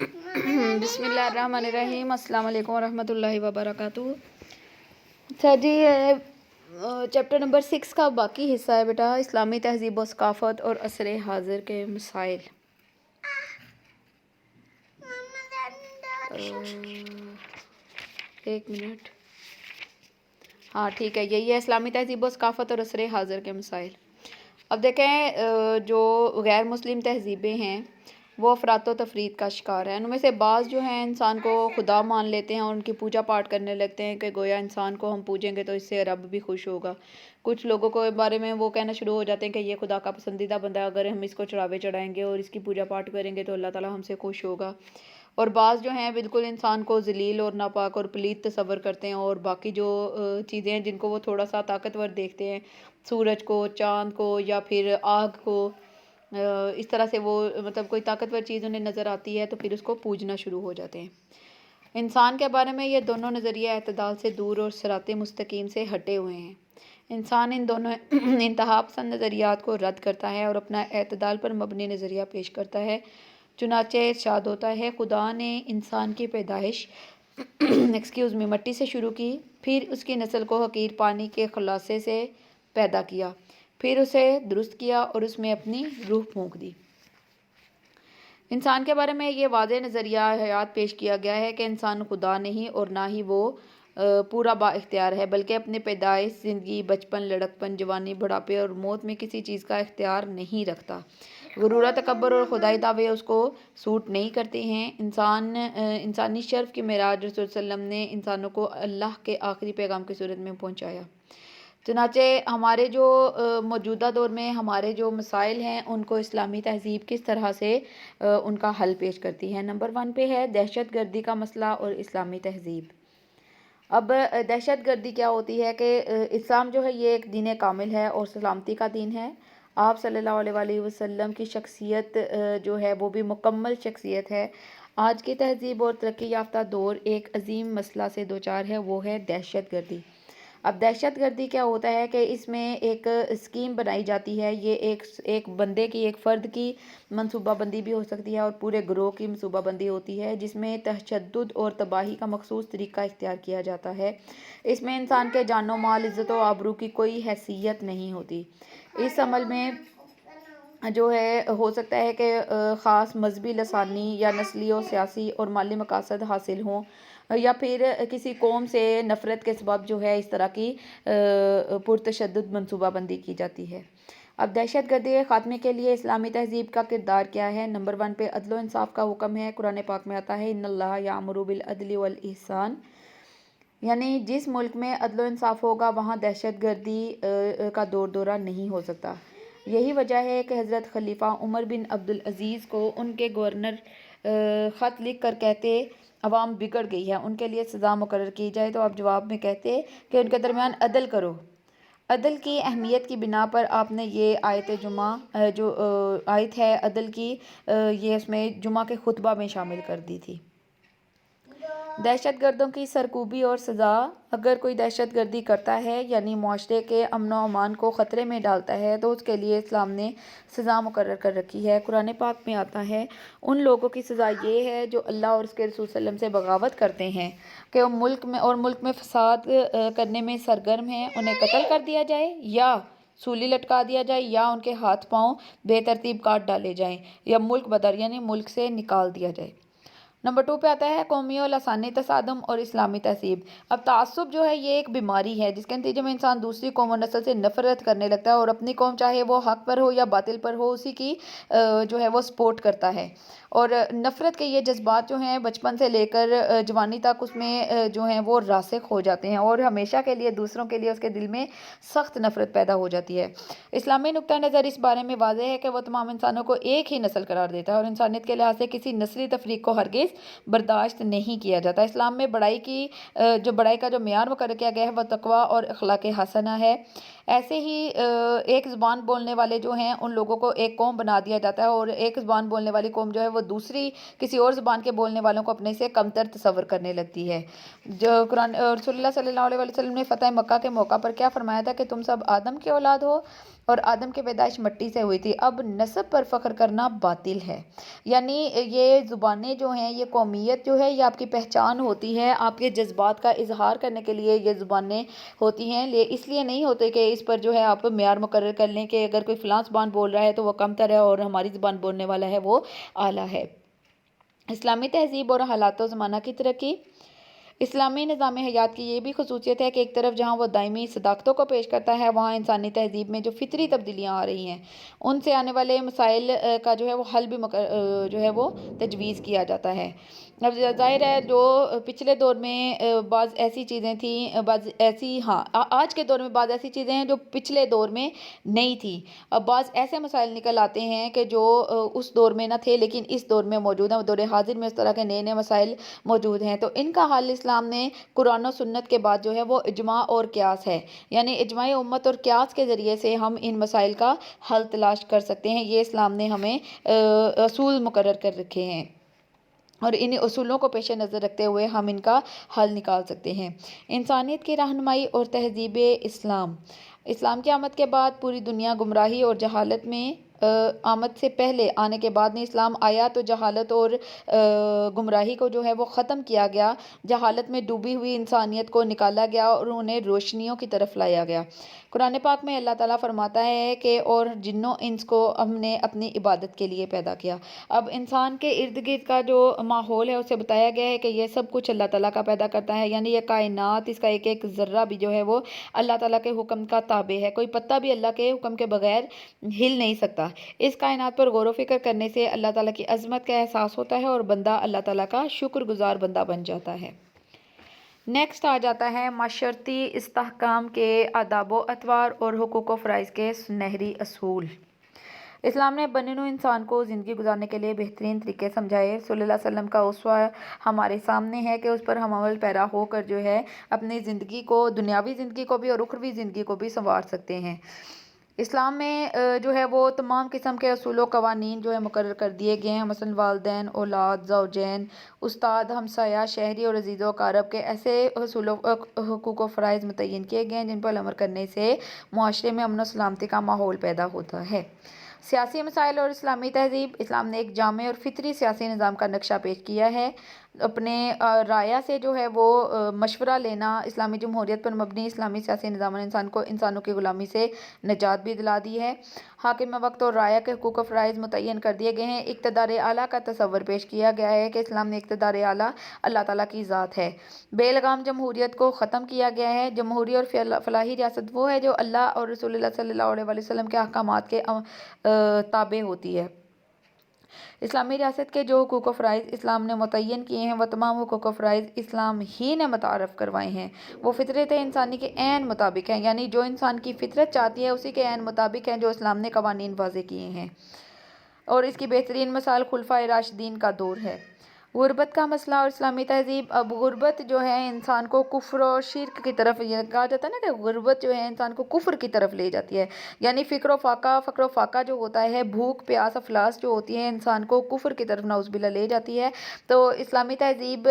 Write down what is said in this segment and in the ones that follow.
بسم اللہ الرحمن الرحیم، السلام علیکم ورحمۃ اللہ وبرکاتہ۔ جی چیپٹر نمبر 6 کا باقی حصہ ہے بیٹا، اسلامی تہذیب و ثقافت اور عصر حاضر کے مسائل۔ ایک منٹ، ہاں ٹھیک ہے، یہی ہے اسلامی تہذیب و ثقافت اور عصر حاضر کے مسائل۔ اب دیکھیں جو غیر مسلم تہذیبیں ہیں وہ افراط و تفریط کا شکار ہیں۔ ان میں سے بعض جو ہیں انسان کو خدا مان لیتے ہیں اور ان کی پوجا پاٹ کرنے لگتے ہیں کہ گویا انسان کو ہم پوجیں گے تو اس سے رب بھی خوش ہوگا۔ کچھ لوگوں کو بارے میں وہ کہنا شروع ہو جاتے ہیں کہ یہ خدا کا پسندیدہ بندہ ہے، اگر ہم اس کو چڑھاوے چڑھائیں گے اور اس کی پوجا پاٹ کریں گے تو اللہ تعالیٰ ہم سے خوش ہوگا۔ اور بعض جو ہیں بالکل انسان کو ذلیل اور ناپاک اور پلید تصور کرتے ہیں، اور باقی جو چیزیں ہیں جن کو وہ تھوڑا سا طاقتور دیکھتے ہیں، سورج کو، چاند کو یا پھر آگ کو، اس طرح سے وہ مطلب کوئی طاقتور چیز انہیں نظر آتی ہے تو پھر اس کو پوجنا شروع ہو جاتے ہیں۔ انسان کے بارے میں یہ دونوں نظریہ اعتدال سے دور اور صراط مستقیم سے ہٹے ہوئے ہیں۔ انسان ان دونوں انتہا پسند نظریات کو رد کرتا ہے اور اپنا اعتدال پر مبنی نظریہ پیش کرتا ہے۔ چنانچہ ارشاد ہوتا ہے، خدا نے انسان کی پیدائش مٹی سے شروع کی، پھر اس کی نسل کو حقیر پانی کے خلاصے سے پیدا کیا، پھر اسے درست کیا اور اس میں اپنی روح پھونک دی۔ انسان کے بارے میں یہ واضح نظریہ حیات پیش کیا گیا ہے کہ انسان خدا نہیں اور نہ ہی وہ پورا با اختیار ہے، بلکہ اپنے پیدائش، زندگی، بچپن، لڑکپن، جوانی، بڑھاپے اور موت میں کسی چیز کا اختیار نہیں رکھتا۔ غرور، تکبر اور خدائی دعوے اس کو سوٹ نہیں کرتے ہیں۔ انسانی شرف کی معراج رسول صلی اللہ علیہ وسلم نے انسانوں کو اللہ کے آخری پیغام کی صورت میں پہنچایا۔ چنانچہ ہمارے جو موجودہ دور میں ہمارے جو مسائل ہیں ان کو اسلامی تہذیب کس طرح سے ان کا حل پیش کرتی ہے۔ نمبر 1 پہ ہے دہشت گردی کا مسئلہ اور اسلامی تہذیب۔ اب دہشت گردی کیا ہوتی ہے کہ اسلام جو ہے یہ ایک دین کامل ہے اور سلامتی کا دین ہے۔ آپ صلی اللہ علیہ وآلہ وسلم کی شخصیت جو ہے وہ بھی مکمل شخصیت ہے۔ آج کی تہذیب اور ترقی یافتہ دور ایک عظیم مسئلہ سے دوچار ہے، وہ ہے دہشت گردی۔ اب دہشت گردی کیا ہوتا ہے کہ اس میں ایک اسکیم بنائی جاتی ہے، یہ ایک بندے کی، ایک فرد کی منصوبہ بندی بھی ہو سکتی ہے اور پورے گروہ کی منصوبہ بندی ہوتی ہے، جس میں تشدد اور تباہی کا مخصوص طریقہ اختیار کیا جاتا ہے۔ اس میں انسان کے جان و مال، عزت و آبرو کی کوئی حیثیت نہیں ہوتی۔ اس عمل میں جو ہے ہو سکتا ہے کہ خاص مذہبی، لسانی یا نسلی و سیاسی اور مالی مقاصد حاصل ہوں، یا پھر کسی قوم سے نفرت کے سبب جو ہے اس طرح کی پرتشدد منصوبہ بندی کی جاتی ہے۔ اب دہشت گردی کے خاتمے کے لیے اسلامی تہذیب کا کردار کیا ہے؟ نمبر 1 پہ عدل و انصاف کا حکم ہے۔ قرآن پاک میں آتا ہے، ان اللہ یامر بالعدل والاحسان، یعنی جس ملک میں عدل و انصاف ہوگا وہاں دہشت گردی کا دورہ نہیں ہو سکتا۔ یہی وجہ ہے کہ حضرت خلیفہ عمر بن عبدالعزیز کو ان کے گورنر خط لکھ کر کہتے، عوام بگڑ گئی ہے، ان کے لیے سزا مقرر کی جائے، تو آپ جواب میں کہتے کہ ان کے درمیان عدل کرو۔ عدل کی اہمیت کی بنا پر آپ نے یہ آیت جمعہ جو آیت ہے عدل کی، یہ اس میں جمعہ کے خطبہ میں شامل کر دی تھی۔ دہشت گردوں کی سرکوبی اور سزا، اگر کوئی دہشت گردی کرتا ہے یعنی معاشرے کے امن و امان کو خطرے میں ڈالتا ہے تو اس کے لیے اسلام نے سزا مقرر کر رکھی ہے۔ قرآن پاک میں آتا ہے، ان لوگوں کی سزا یہ ہے جو اللہ اور اس کے رسول صلی اللہ علیہ وسلم سے بغاوت کرتے ہیں کہ وہ ملک میں فساد کرنے میں سرگرم ہیں، انہیں قتل کر دیا جائے یا سولی لٹکا دیا جائے یا ان کے ہاتھ پاؤں بے ترتیب کاٹ ڈالے جائیں یا ملک بدر یعنی ملک سے نکال دیا جائے۔ نمبر 2 پہ آتا ہے قومی و لسانی تصادم اور اسلامی تہذیب۔ اب تعصب جو ہے یہ ایک بیماری ہے جس کے نتیجے میں انسان دوسری قوم و نسل سے نفرت کرنے لگتا ہے اور اپنی قوم چاہے وہ حق پر ہو یا باطل پر ہو اسی کی جو ہے وہ سپورٹ کرتا ہے، اور نفرت کے یہ جذبات جو ہیں بچپن سے لے کر جوانی تک اس میں جو ہیں وہ راسخ ہو جاتے ہیں اور ہمیشہ کے لیے دوسروں کے لیے اس کے دل میں سخت نفرت پیدا ہو جاتی ہے۔ اسلامی نقطہ نظر اس بارے میں واضح ہے کہ وہ تمام انسانوں کو ایک ہی نسل قرار دیتا ہے اور انسانیت کے لحاظ سے کسی نسلی تفریق کو ہرگز برداشت نہیں کیا جاتا۔ اسلام میں بڑائی کا جو معیار مقرر کیا گیا ہے وہ تقویٰ اور اخلاق حسنہ ہے۔ ایسے ہی ایک زبان بولنے والے جو ہیں ان لوگوں کو ایک قوم بنا دیا جاتا ہے، اور ایک زبان بولنے والی قوم جو ہے وہ دوسری کسی اور زبان کے بولنے والوں کو اپنے سے کمتر تصور کرنے لگتی ہے۔ جو قرآن رسول اللہ صلی اللہ علیہ وسلم نے فتح مکہ کے موقع پر کیا فرمایا تھا کہ تم سب آدم کی اولاد ہو اور آدم کی پیدائش مٹی سے ہوئی تھی، اب نسب پر فخر کرنا باطل ہے۔ یعنی یہ زبانیں جو ہیں، یہ قومیت جو ہے، یہ آپ کی پہچان ہوتی ہے، آپ کے جذبات کا اظہار کرنے کے لیے یہ زبانیں ہوتی ہیں، اس لیے نہیں ہوتے کہ اس پر جو ہے آپ معیار مقرر کر لیں کہ اگر کوئی فلاں زبان بول رہا ہے تو وہ کمتر ہے اور ہماری زبان بولنے والا ہے وہ اعلیٰ ہے۔ اسلامی تہذیب اور حالات و زمانہ کی ترقی۔ اسلامی نظام حیات کی یہ بھی خصوصیت ہے کہ ایک طرف جہاں وہ دائمی صداقتوں کو پیش کرتا ہے، وہاں انسانی تہذیب میں جو فطری تبدیلیاں آ رہی ہیں ان سے آنے والے مسائل کا جو ہے وہ حل بھی جو ہے وہ تجویز کیا جاتا ہے۔ اب ظاہر ہے جو پچھلے دور میں بعض ایسی چیزیں تھیں، آج کے دور میں بعض ایسی چیزیں ہیں جو پچھلے دور میں نہیں تھیں۔ اب بعض ایسے مسائل نکل آتے ہیں کہ جو اس دور میں نہ تھے لیکن اس دور میں موجود ہیں، دور حاضر میں اس طرح کے نئے نئے مسائل موجود ہیں، تو ان کا حل اسلام نے قرآن و سنت کے بعد جو ہے وہ اجماع اور قیاس ہے، یعنی اجماع امت اور قیاس کے ذریعے سے ہم ان مسائل کا حل تلاش کر سکتے ہیں۔ یہ اسلام نے ہمیں اصول مقرر کر رکھے ہیں اور ان اصولوں کو پیش نظر رکھتے ہوئے ہم ان کا حل نکال سکتے ہیں۔ انسانیت کی رہنمائی اور تہذیب اسلام۔ اسلام کی آمد کے بعد پوری دنیا گمراہی اور جہالت میں آمد سے پہلے آنے کے بعد میں اسلام آیا تو جہالت اور گمراہی کو جو ہے وہ ختم کیا گیا، جہالت میں ڈوبی ہوئی انسانیت کو نکالا گیا اور انہیں روشنیوں کی طرف لایا گیا۔ قرآن پاک میں اللہ تعالیٰ فرماتا ہے کہ اور جنوں انس کو ہم نے اپنی عبادت کے لیے پیدا کیا۔ اب انسان کے ارد گرد کا جو ماحول ہے اسے بتایا گیا ہے کہ یہ سب کچھ اللہ تعالیٰ کا پیدا کرتا ہے، یعنی یہ کائنات، اس کا ایک ایک ذرہ بھی جو ہے وہ اللہ تعالیٰ کے حکم کا تابع ہے، کوئی پتا بھی اللہ کے حکم کے بغیر ہل نہیں سکتا۔ اس کائنات پر غور و فکر کرنے سے اللہ تعالیٰ کی عظمت کا احساس ہوتا ہے اور بندہ اللہ تعالیٰ کا شکر گزار بندہ بن جاتا ہے۔ نیکسٹ آ جاتا ہے معاشرتی استحکام کے آداب و اطوار اور حقوق و فرائض کے سنہری اصول۔ اسلام نے بنی نوع انسان کو زندگی گزارنے کے لیے بہترین طریقے سمجھائے۔ صلی اللہ علیہ وسلم کا اسوہ ہمارے سامنے ہے کہ اس پر ہم عمل پیرا ہو کر جو ہے اپنی زندگی کو، دنیاوی زندگی کو بھی اور اخروی زندگی کو بھی سنوار سکتے ہیں۔ اسلام میں جو ہے وہ تمام قسم کے اصول و قوانین جو ہے مقرر کر دیے گئے ہیں، مثلاً والدین، اولاد، زوجین، استاد، ہمسایہ، شہری اور عزیز و اقارب کے ایسے اصول و حقوق و فرائض متعین کیے گئے ہیں جن پر عمل کرنے سے معاشرے میں امن و سلامتی کا ماحول پیدا ہوتا ہے۔ سیاسی مسائل اور اسلامی تہذیب۔ اسلام نے ایک جامع اور فطری سیاسی نظام کا نقشہ پیش کیا ہے۔ اپنے رائے سے جو ہے وہ مشورہ لینا، اسلامی جمہوریت پر مبنی اسلامی سیاسی نظام نے انسانوں کی غلامی سے نجات بھی دلا دی ہے۔ حاکم وقت اور رائے کے حقوق و فرائض متعین کر دیے گئے ہیں۔ اقتدار اعلیٰ کا تصور پیش کیا گیا ہے کہ اسلام میں اقتدار اعلیٰ اللہ تعالیٰ کی ذات ہے۔ بے لگام جمہوریت کو ختم کیا گیا ہے۔ جمہوری اور فلاحی ریاست وہ ہے جو اللہ اور رسول اللہ صلی اللہ علیہ وسلم کے احکامات کے تابع ہوتی ہے۔ اسلامی ریاست کے جو حقوق و فرائض اسلام نے متعین کیے ہیں وہ تمام حقوق و فرائض اسلام ہی نے متعارف کروائے ہیں، وہ فطرت انسانی کے عین مطابق ہیں، یعنی جو انسان کی فطرت چاہتی ہے اسی کے عین مطابق ہیں جو اسلام نے قوانین واضح کیے ہیں۔ اور اس کی بہترین مثال خلفائے راشدین کا دور ہے۔ غربت کا مسئلہ اور اسلامی تہذیب۔ اب غربت جو ہے انسان کو کفر و شرک کی طرف، یہ کہا جاتا ہے نا کہ غربت جو ہے انسان کو کفر کی طرف لے جاتی ہے، یعنی فقر و فاقہ جو ہوتا ہے، بھوک پیاس افلاس جو ہوتی ہے انسان کو کفر کی طرف نعوذ باللہ لے جاتی ہے۔ تو اسلامی تہذیب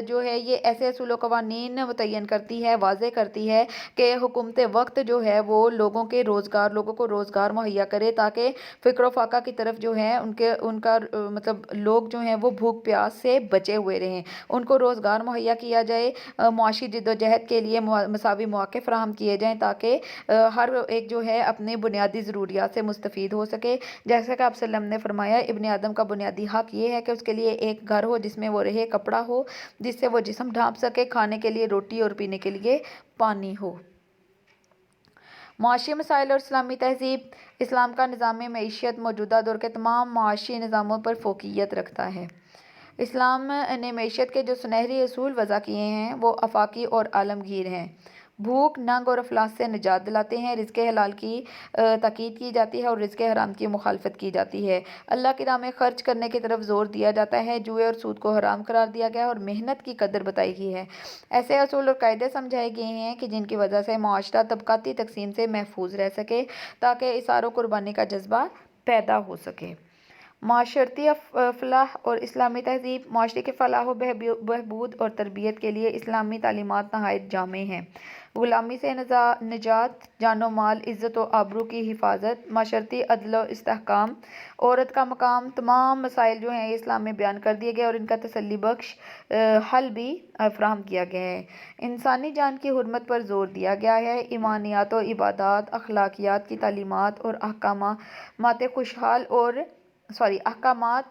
جو ہے یہ ایسے اصول و قوانین متعین کرتی ہے، واضح کرتی ہے کہ حکومت وقت جو ہے وہ لوگوں کو روزگار مہیا کرے تاکہ فقر و فاقہ کی طرف جو ہے ان کا مطلب لوگ جو ہیں وہ بھوک پیاس سے بچے ہوئے رہیں، ان کو روزگار مہیا کیا جائے، معاشی جد و جہد کے لیے مساوی مواقع فراہم کیے جائیں تاکہ ہر ایک جو ہے اپنے بنیادی ضروریات سے مستفید ہو سکے۔ جیسا کہ آپ صلی اللہ علیہ وسلم نے فرمایا، ابن آدم کا بنیادی حق یہ ہے کہ اس کے لیے ایک گھر ہو جس میں وہ رہے، کپڑا ہو جس سے وہ جسم ڈھانپ سکے، کھانے کے لیے روٹی اور پینے کے لیے پانی ہو۔ معاشی مسائل اور اسلامی تہذیب۔ اسلام کا نظام معیشت موجودہ دور کے تمام معاشی نظاموں پر فوقیت رکھتا ہے۔ اسلام نے معیشت کے جو سنہری اصول وضع کیے ہیں وہ آفاقی اور عالمگیر ہیں۔ بھوک، ننگ اور افلاس سے نجات دلاتے ہیں۔ رزق حلال کی تاکید کی جاتی ہے اور رزق حرام کی مخالفت کی جاتی ہے۔ اللہ کی راہ میں خرچ کرنے کی طرف زور دیا جاتا ہے۔ جوئے اور سود کو حرام قرار دیا گیا ہے اور محنت کی قدر بتائی گئی ہے۔ ایسے اصول اور قاعدے سمجھائے گئے ہیں کہ جن کی وجہ سے معاشرہ طبقاتی تقسیم سے محفوظ رہ سکے تاکہ اثار و قربانی کا جذبہ پیدا ہو سکے۔ معاشرتی فلاح اور اسلامی تہذیب۔ معاشرے کے فلاح و بہبود اور تربیت کے لیے اسلامی تعلیمات نہایت جامع ہیں۔ غلامی سے نجات، جان و مال، عزت و آبرو کی حفاظت، معاشرتی عدل و استحکام، عورت کا مقام، تمام مسائل جو ہیں اسلام میں بیان کر دیے گئے اور ان کا تسلی بخش حل بھی فراہم کیا گیا ہے۔ انسانی جان کی حرمت پر زور دیا گیا ہے۔ ایمانیات و عبادات، اخلاقیات کی تعلیمات اور احکامات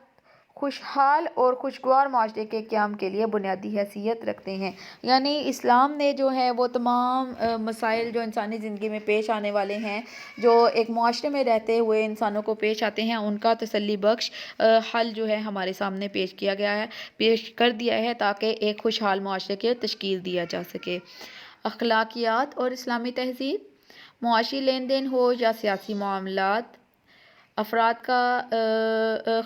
خوشحال اور خوشگوار معاشرے کے قیام کے لیے بنیادی حیثیت رکھتے ہیں۔ یعنی اسلام نے جو ہے وہ تمام مسائل جو انسانی زندگی میں پیش آنے والے ہیں، جو ایک معاشرے میں رہتے ہوئے انسانوں کو پیش آتے ہیں، ان کا تسلی بخش حل جو ہے ہمارے سامنے پیش کر دیا ہے تاکہ ایک خوشحال معاشرے کی تشکیل دیا جا سکے۔ اخلاقیات اور اسلامی تہذیب۔ معاشی لین دین ہو یا سیاسی معاملات، افراد کا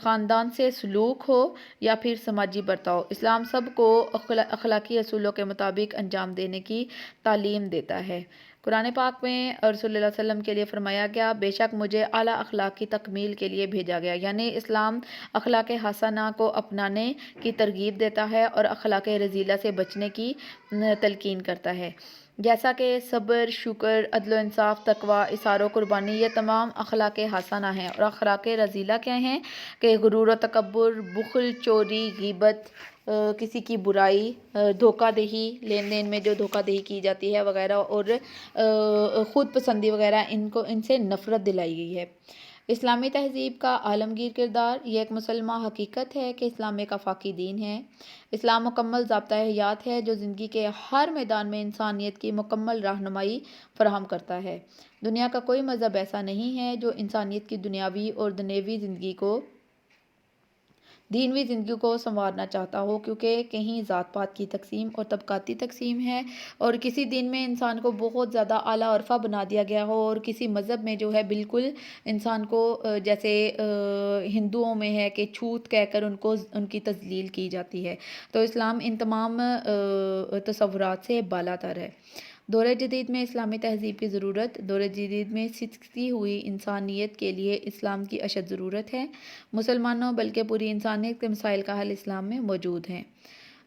خاندان سے سلوک ہو یا پھر سماجی برتاؤ، اسلام سب کو اخلاقی اصولوں کے مطابق انجام دینے کی تعلیم دیتا ہے۔ قرآن پاک میں رسول اللہ صلی اللہ علیہ وسلم کے لیے فرمایا گیا، بے شک مجھے اعلیٰ اخلاق کی تکمیل کے لیے بھیجا گیا۔ یعنی اسلام اخلاق حسنہ کو اپنانے کی ترغیب دیتا ہے اور اخلاق رذیلہ سے بچنے کی تلقین کرتا ہے، جیسا کہ صبر، شکر، عدل و انصاف، تقویٰ، اثار و قربانی، یہ تمام اخلاق حسنہ ہیں۔ اور اخلاق رذیلہ کیا ہیں کہ غرور و تکبر، بخل، چوری، غیبت، کسی کی برائی، دھوکہ دہی، لین دین میں جو دھوکہ دہی کی جاتی ہے وغیرہ، اور خود پسندی وغیرہ، ان سے نفرت دلائی گئی ہے۔ اسلامی تہذیب کا عالمگیر کردار۔ یہ ایک مسلمہ حقیقت ہے کہ اسلام ایک آفاقی دین ہے۔ اسلام مکمل ضابطہ حیات ہے جو زندگی کے ہر میدان میں انسانیت کی مکمل رہنمائی فراہم کرتا ہے۔ دنیا کا کوئی مذہب ایسا نہیں ہے جو انسانیت کی دنیاوی اور دینوی زندگی کو سنوارنا چاہتا ہو، کیونکہ کہیں ذات پات کی تقسیم اور طبقاتی تقسیم ہے، اور کسی دین میں انسان کو بہت زیادہ اعلیٰ اور رفع بنا دیا گیا ہو، اور کسی مذہب میں جو ہے بالکل انسان کو جیسے ہندوؤں میں ہے کہ چھوت کہہ کر ان کی تذلیل کی جاتی ہے۔ تو اسلام ان تمام تصورات سے بالاتر ہے۔ دور جدید میں اسلامی تہذیب کی ضرورت۔ دور جدید میں سکتی ہوئی انسانیت کے لیے اسلام کی اشد ضرورت ہے۔ مسلمانوں بلکہ پوری انسانیت کے مسائل کا حل اسلام میں موجود ہیں۔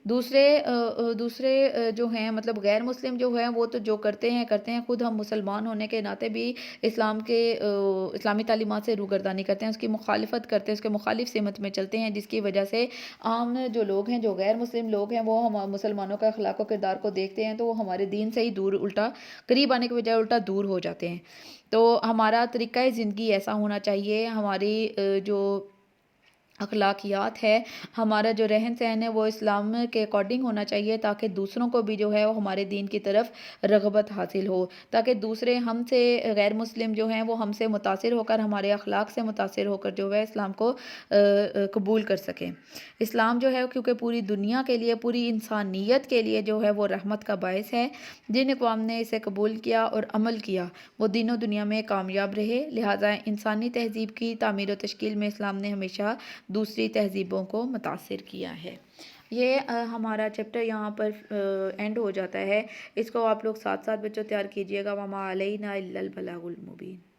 دوسرے جو ہیں مطلب غیر مسلم جو ہیں وہ تو جو کرتے ہیں خود ہم مسلمان ہونے کے ناطے بھی اسلامی تعلیمات سے روگردانی کرتے ہیں، اس کی مخالفت کرتے ہیں، اس کے مخالف سمت میں چلتے ہیں، جس کی وجہ سے عام جو لوگ ہیں، جو غیر مسلم لوگ ہیں، وہ ہم مسلمانوں کا اخلاق و کردار کو دیکھتے ہیں تو وہ ہمارے دین سے ہی قریب آنے کے بجائے الٹا دور ہو جاتے ہیں۔ تو ہمارا طریقہ زندگی ایسا ہونا چاہیے، ہماری جو اخلاقیات ہے، ہمارا جو رہن سہن ہے وہ اسلام کے اکارڈنگ ہونا چاہیے، تاکہ دوسروں کو بھی جو ہے وہ ہمارے دین کی طرف رغبت حاصل ہو، تاکہ دوسرے ہم سے غیر مسلم جو ہیں وہ ہم سے متاثر ہو کر، ہمارے اخلاق سے متاثر ہو کر جو ہے اسلام کو قبول کر سکیں۔ اسلام جو ہے کیونکہ پوری دنیا کے لیے، پوری انسانیت کے لیے جو ہے وہ رحمت کا باعث ہے۔ جن اقوام نے اسے قبول کیا اور عمل کیا وہ دین و دنیا میں کامیاب رہے، لہٰذا انسانی تہذیب کی تعمیر و تشکیل میں اسلام نے ہمیشہ دوسری تہذیبوں کو متاثر کیا ہے۔ یہ ہمارا چیپٹر یہاں پر اینڈ ہو جاتا ہے۔ اس کو آپ لوگ ساتھ بچوں تیار کیجئے گا۔ وَمَا عَلَيْنَا إِلَّا الْبَلَاغُ الْمُبِينُ۔